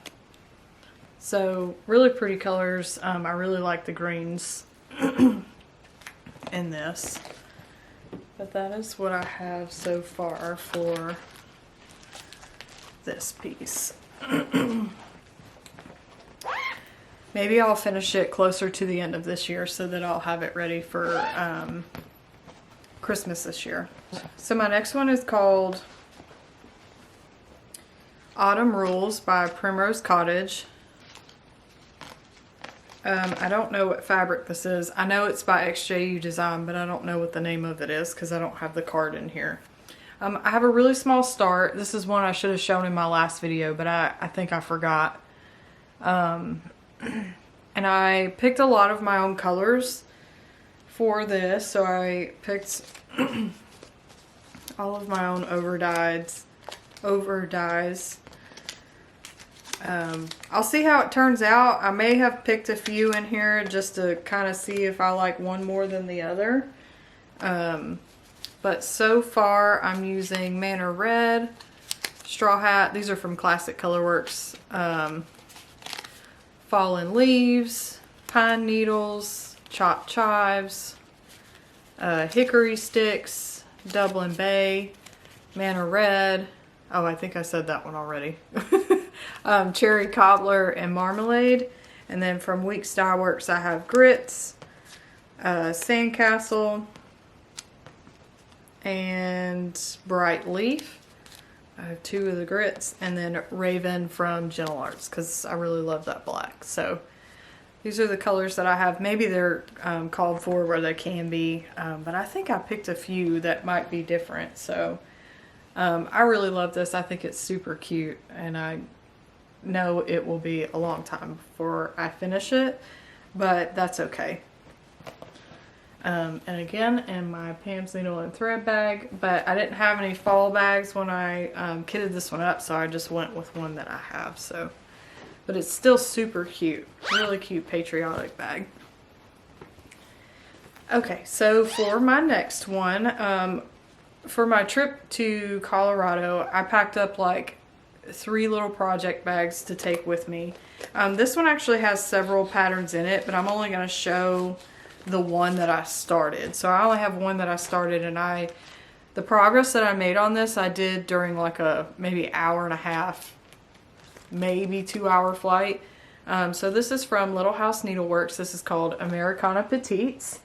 So really pretty colors. I really like the greens in this. But that is what I have so far for this piece. Maybe I'll finish it closer to the end of this year so that I'll have it ready for Christmas this year. So my next one is called Autumn Rules by Primrose Cottage. I don't know what fabric this is. I know it's by XJU Design, but I don't know what the name of it is because I don't have the card in here. I have a really small start. This is one I should have shown in my last video, but I think I forgot. And I picked a lot of my own colors for this. So I picked all of my own over dyes. I'll see how it turns out. I may have picked a few in here just to kind of see if I like one more than the other. But so far I'm using Manor Red, Straw Hat. These are from Classic Colorworks. Fallen Leaves, Pine Needles, Chopped Chives, Hickory Sticks, Dublin Bay, Manor Red. Oh, I think I said that one already. Cherry Cobbler and Marmalade. And then from Weeks Dye Works I have Grits, Sandcastle, and Bright Leaf. I have two of the grits, and then Raven from Gentle Arts because I really love that black. So these are the colors that I have. Maybe they're called for where they can be, but I think I picked a few that might be different. So I really love this. I think it's super cute, and I know it will be a long time before I finish it, but that's okay. And again, in my Pam's Needle and Thread bag, but I didn't have any fall bags when I kitted this one up, so I just went with one that I have. So, but it's still super cute, really cute patriotic bag. Okay, so for my next one, for my trip to Colorado, I packed up like 3 little project bags to take with me. This one actually has several patterns in it, but I'm only going to show the one that I started. So I only have one that I started, and the progress that I made on this I did during like a maybe hour and a half, maybe 2-hour flight. So this is from Little House Needleworks. This is called Americana Petites.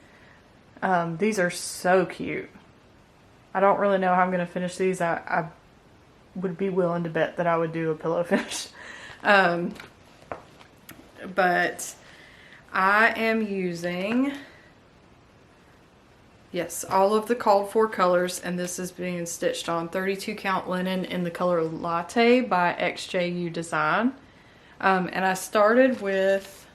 These are so cute. I don't really know how I'm going to finish these. I would be willing to bet that I would do a pillow finish. But I am using, yes, all of the called for colors, and this is being stitched on 32 count linen in the color Latte by XJU Design. And I started with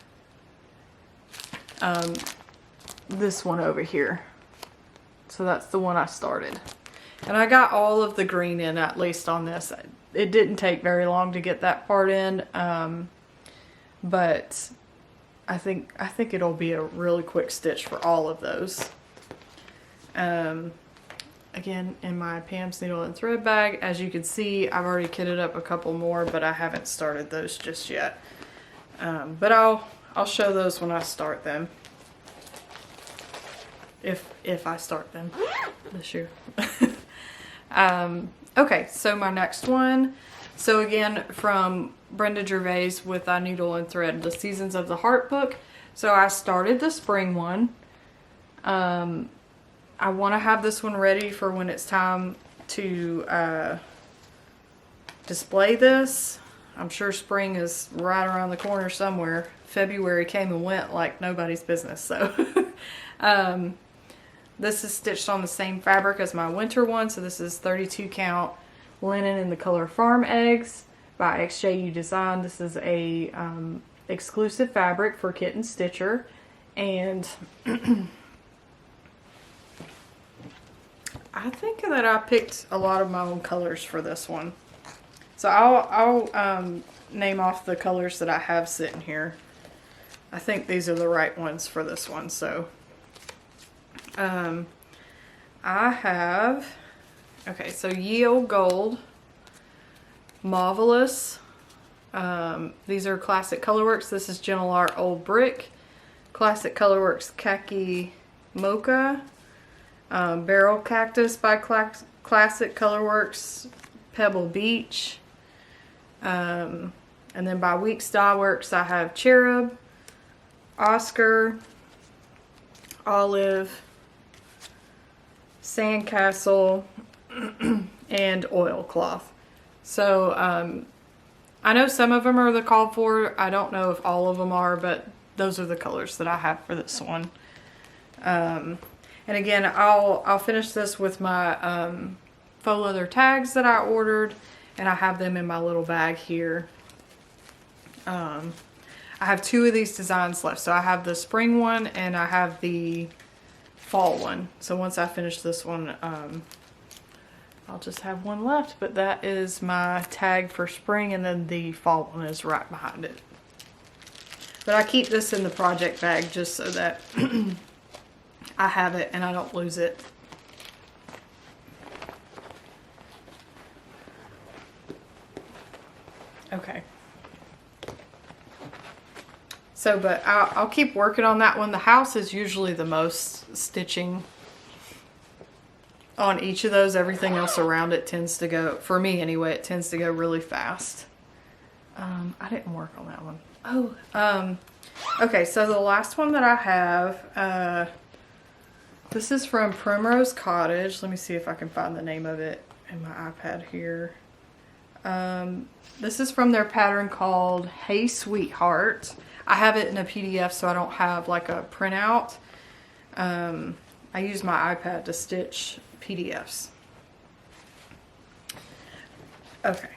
this one over here. So that's the one I started. And I got all of the green in, at least on this. It didn't take very long to get that part in, but I think it'll be a really quick stitch for all of those. Again, in my Pam's Needle and Thread bag, as you can see, I've already kitted up a couple more, but I haven't started those just yet. But I'll show those when I start them. If I start them this year. Okay, so my next one. So again, from Brenda Gervais with I Needle and Thread, the Seasons of the Heart book. So I started the spring one. I want to have this one ready for when it's time to display this. I'm sure spring is right around the corner somewhere. February came and went like nobody's business. So this is stitched on the same fabric as my winter one. So this is 32 count linen in the color Farm Eggs by XJU Design. This is a exclusive fabric for Kitten Stitcher, and I think that I picked a lot of my own colors for this one. So I'll name off the colors that I have sitting here. I think these are the right ones for this one. So I have, okay, so Yield Gold, Marvelous. These are Classic Colorworks. This is Gentle Art Old Brick. Classic Colorworks Khaki Mocha. Barrel Cactus by Classic Colorworks Pebble Beach. And then by Weeks Dye Works I have Cherub, Oscar, Olive, Sandcastle, and Oilcloth. So I know some of them are the called for. I don't know if all of them are, but those are the colors that I have for this one. And again, I'll finish this with my faux leather tags that I ordered, and I have them in my little bag here. I have 2 of these designs left. So I have the spring one and I have the fall one. So once I finish this one, I'll just have one left. But that is my tag for spring, and then the fall one is right behind it. But I keep this in the project bag just so that I have it and I don't lose it. Okay. So, but I'll keep working on that one. The house is usually the most stitching on each of those. Everything else around it tends to go, for me anyway, it tends to go really fast. I didn't work on that one. Oh, okay, so the last one that I have, this is from Primrose Cottage. Let me see if I can find the name of it in my iPad here. This is from their pattern called Hey Sweetheart. I have it in a PDF, so I don't have like a printout. I use my iPad to stitch PDFs. Okay,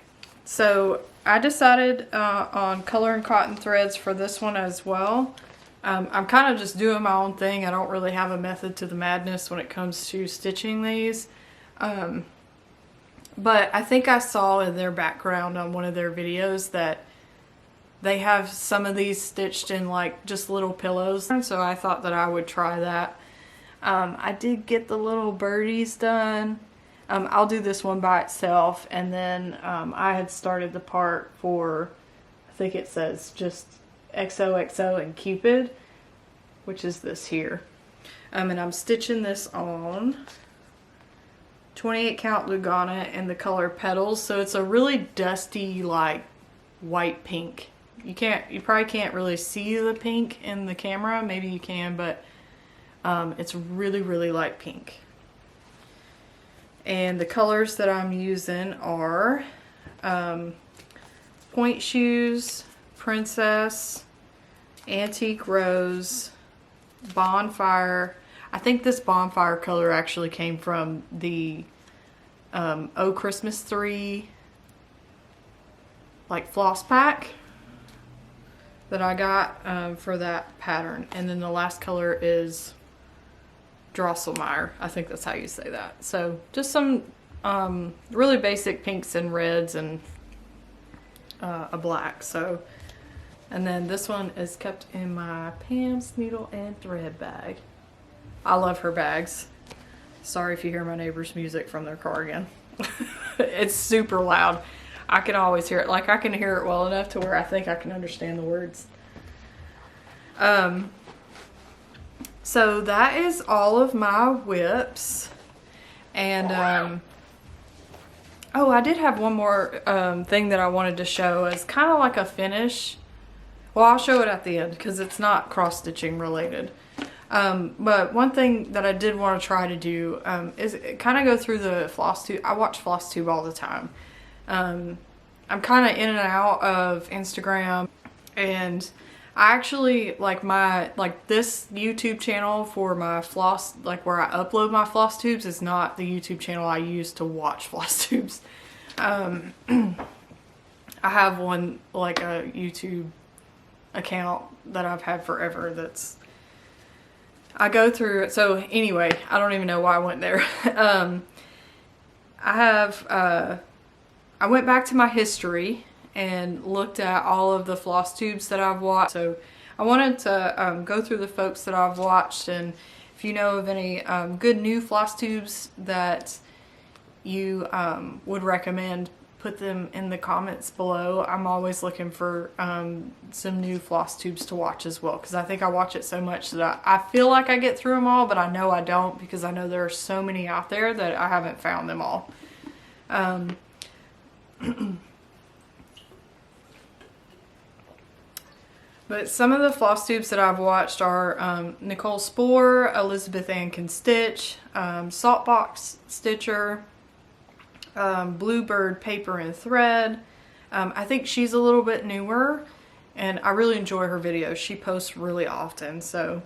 so I decided on color and cotton threads for this one as well. I'm kind of just doing my own thing. I don't really have a method to the madness when it comes to stitching these. But I think I saw in their background on one of their videos that they have some of these stitched in like just little pillows. And so I thought that I would try that. I did get the little birdies done. I'll do this one by itself. And then I had started the part for, I think it says just XOXO and Cupid, which is this here. And I'm stitching this on 28 count Lugana in the color Petals. So it's a really dusty, like white pink. You probably can't really see the pink in the camera. Maybe you can, but it's really, really light pink. And the colors that I'm using are Point Shoes, Princess, Antique Rose, Bonfire. I think this Bonfire color actually came from the Oh Christmas 3 like floss pack that I got for that pattern. And then the last color is Drosselmeyer. I think that's how you say that. So just some really basic pinks and reds and a black. So, and then this one is kept in my Pam's needle and thread bag. I love her bags. Sorry if you hear my neighbor's music from their car again. It's super loud. I can always hear it. Like I can hear it well enough to where I think I can understand the words. So that is all of my whips. And oh, I did have one more thing that I wanted to show as kind of like a finish. Well, I'll show it at the end because it's not cross stitching related. But one thing that I did want to try to do is kind of go through the Flosstube. I watch Flosstube all the time. I'm kind of in and out of Instagram, and I actually like this YouTube channel for my floss, like where I upload my floss tubes, is not the YouTube channel I use to watch floss tubes. I have one, like a YouTube account that I've had forever that's I go through. So anyway, I don't even know why I went there. I went back to my history and looked at all of the floss tubes that I've watched. So I wanted to go through the folks that I've watched, and if you know of any good new floss tubes that you would recommend, put them in the comments below. I'm always looking for some new floss tubes to watch as well, because I think I watch it so much that I feel like I get through them all, but I know I don't, because I know there are so many out there that I haven't found them all. But some of the floss tubes that I've watched are Nicole Spohr, Elizabeth Ann Can Stitch, Saltbox Stitcher, Bluebird Paper and Thread. I think she's a little bit newer, and I really enjoy her videos. She posts really often. So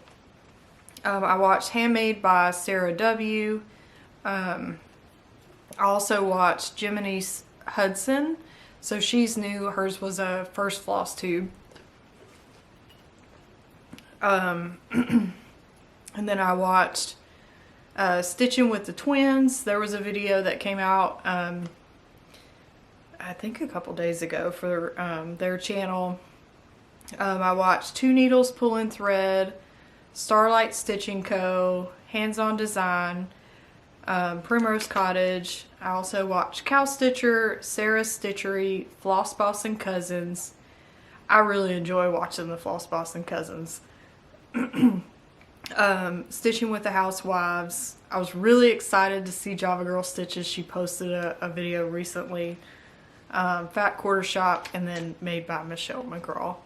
I watched Handmade by Sarah W. I also watched Jiminy's Hudson. So she's new. Hers was a first floss tube. And then I watched Stitching with the Twins. There was a video that came out I think a couple days ago for their channel. I watched Two Needles Pulling Thread, Starlight Stitching Co., Hands On Design, Primrose Cottage. I also watched Cow Stitcher, Sarah's Stitchery, Floss Boss and Cousins. I really enjoy watching the Floss Boss and Cousins. Stitching with the Housewives. I was really excited to see Java Girl Stitches. She posted a video recently. Fat Quarter Shop, and then Made by Michelle McGraw.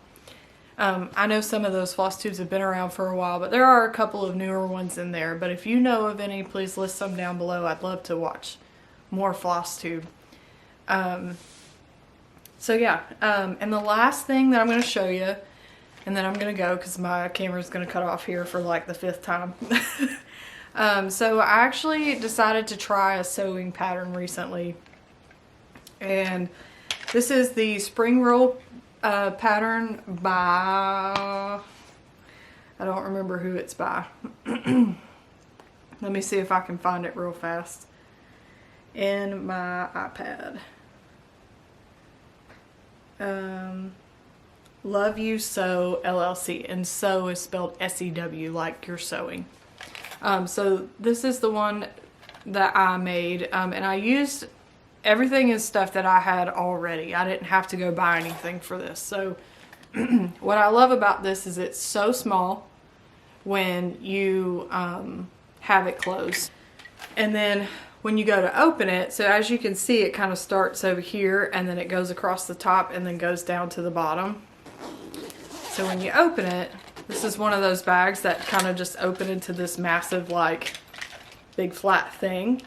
I know some of those floss tubes have been around for a while, but there are a couple of newer ones in there. But if you know of any, please list them down below. I'd love to watch more floss tube. So yeah, and the last thing that I'm going to show you, and then I'm going to go because my camera's going to cut off here for like the 5th time. So I actually decided to try a sewing pattern recently. And this is the Spring Roll pattern by, I don't remember who it's by. Let me see if I can find it real fast in my iPad. Love You Sew LLC, and sew is spelled S-E-W, like you're sewing. So this is the one that I made, and I used everything is stuff that I had already. I didn't have to go buy anything for this. So what I love about this is it's so small when you have it closed, and then when you go to open it, so as you can see, it kind of starts over here and then it goes across the top and then goes down to the bottom. So when you open it, this is one of those bags that kind of just open into this massive, like, big flat thing.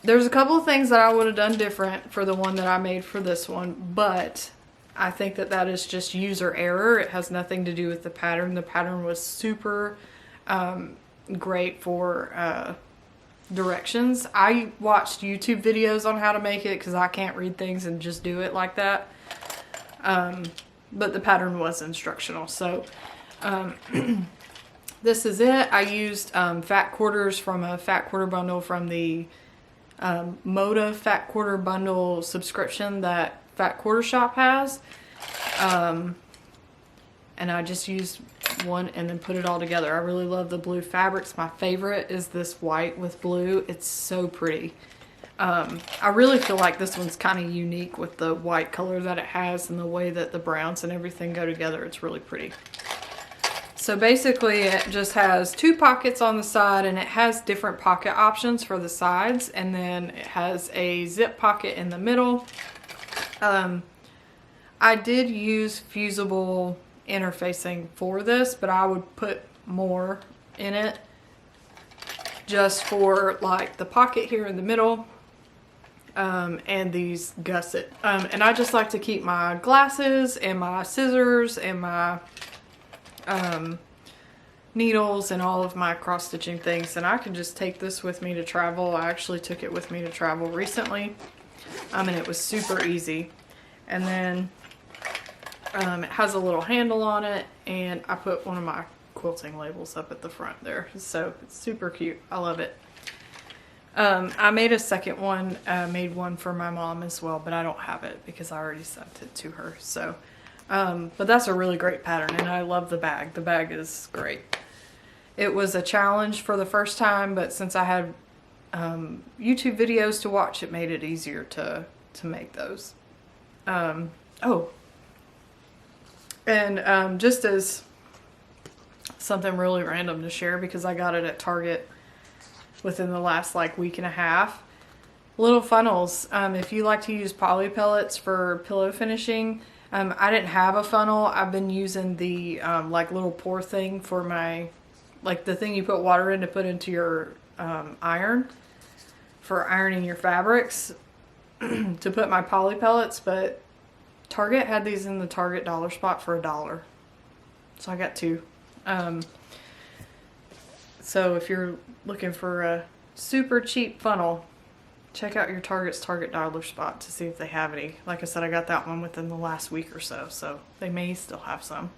There's a couple of things that I would have done different for the one that I made for this one, but I think that that is just user error. It has nothing to do with the pattern. The pattern was super great for directions. I watched YouTube videos on how to make it because I can't read things and just do it like that. But the pattern was instructional. So this is it. I used fat quarters from a fat quarter bundle from the Moda Fat Quarter Bundle subscription that Fat Quarter Shop has. And I just used one and then put it all together. I really love the blue fabrics. My favorite is this white with blue. It's so pretty. I really feel like this one's kind of unique with the white color that it has and the way that the browns and everything go together. It's really pretty. So basically it just has 2 pockets on the side, and it has different pocket options for the sides, and then it has a zip pocket in the middle. I did use fusible interfacing for this, but I would put more in it just for like the pocket here in the middle. And these gusset. And I just like to keep my glasses and my scissors and my needles and all of my cross stitching things, and I can just take this with me to travel. I actually took it with me to travel recently, and it was super easy. And then it has a little handle on it, and I put one of my quilting labels up at the front there, so it's super cute. I love it. I made a second one, made one for my mom as well, but I don't have it because I already sent it to her. So But that's a really great pattern, and I love the bag. The bag is great. It was a challenge for the first time, but since I had YouTube videos to watch, it made it easier to make those. Oh, and just as something really random to share, because I got it at Target within the last like week and a half, little funnels. If you like to use poly pellets for pillow finishing, I didn't have a funnel. I've been using the like little pour thing for my, like the thing you put water in to put into your iron for ironing your fabrics to put my poly pellets, but Target had these in the Target dollar spot for $1. So I got two. So if you're looking for a super cheap funnel, check out your Target dollar spot to see if they have any. Like I said, I got that one within the last week or so, so they may still have some.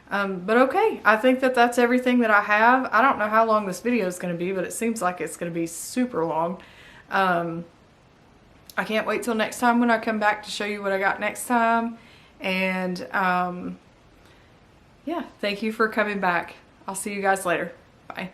But okay, I think that that's everything that I have. I don't know how long this video is going to be, but it seems like it's going to be super long. I can't wait till next time when I come back to show you what I got next time. And yeah, thank you for coming back. I'll see you guys later. Bye.